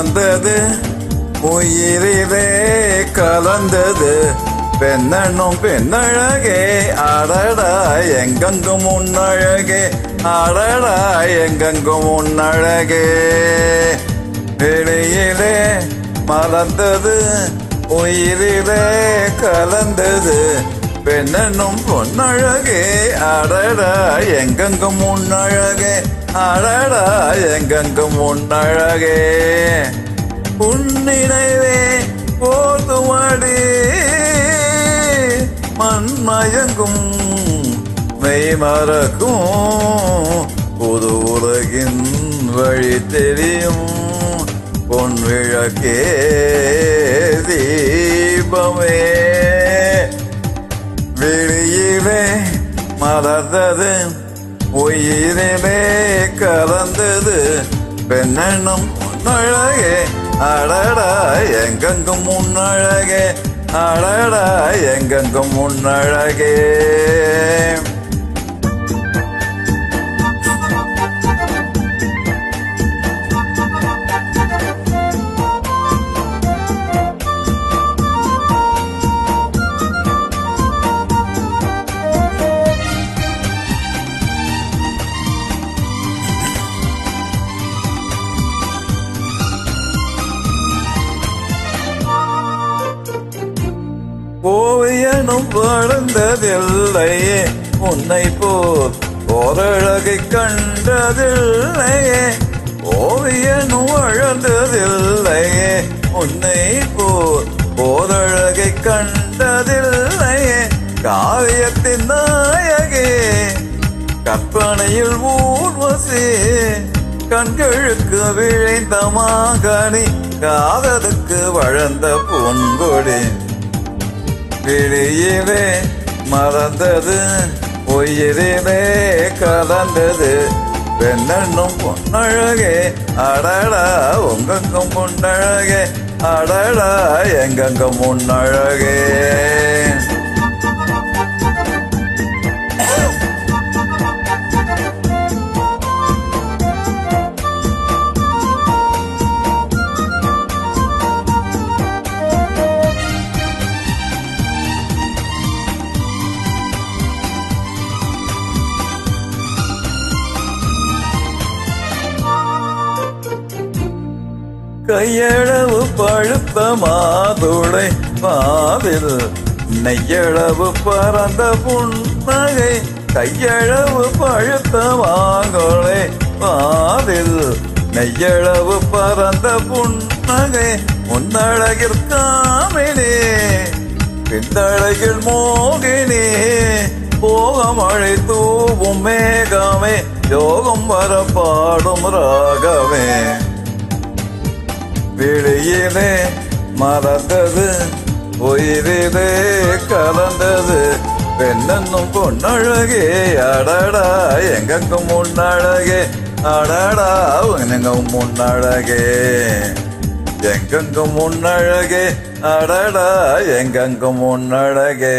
மலர்ந்தது உயிரிலே கலந்தது பெண்ணனும் பெண்ணழகே அடடா எங்கெங்கும் உன்னழகே அடடா எங்கெங்கும் உன்னழகே வெளியிலே மலர்ந்தது உயிரிலே கலந்தது பெண்ணனும் பொன்னழகே அடடா எங்கெங்கும் உன்னழகே அடடா எங்கெங்கும் உன்னழகே உன்னினைவே போதுமடி மண்மயங்கும் மெய்மறக்கும் புது உலகின் வழி தெரியும் பொன் விளக்கே தீபமே வெளியிலே மலர்ந்தது உயிரிலே கலந்தது பெண்ணனும் உன்னழகே அடடா எங்கெங்கும் உன்னழகே அடடா எங்கெங்கும் உன்னழகே ஓவியனும் வளர்ந்ததில்லையே உன்னை போல் ஓரழகை கண்டதில்லையே ஓவியனும் வளர்ந்ததில்லையே உன்னை போல் ஓரழகை கண்டதில்லையே காவியத்தின் நாயகே கற்பனையில் ஊர்வசி கண்களுக்கு விழைந்த மாகனி காதலுக்கு வளர்ந்த பொன்கொடி வெளியிலே மறந்தது உயிரிலே கலந்தது பெண்ணனும் பொன்னழகே அடடா உங்கெங்கும் பொன்னழகே அடடா எங்கெங்கும் பொன்னழகே கையளவு பழுத்த மாதுளை பாதில் நெய்யளவு பறந்த புன்னகை கையளவு பழுத்த மாதுளை பாதில் நெய்யளவு பறந்த புன்னகை முன்னழகிற்காமினே பின்னழகில் மோகினே போக மழை தூவும் மேகமே யோகம் வர பாடும் ராகமே வெளியிலே மறந்தது உயிரிலே கலந்தது பெண்ணனும் பொன்னழகே அடடா எங்கெங்கும் முன்னழகே அடடா எங்கெங்கும் முன்னழகே எங்கெங்கும் முன்னழகே அடடா எங்கெங்கும் முன்னழகே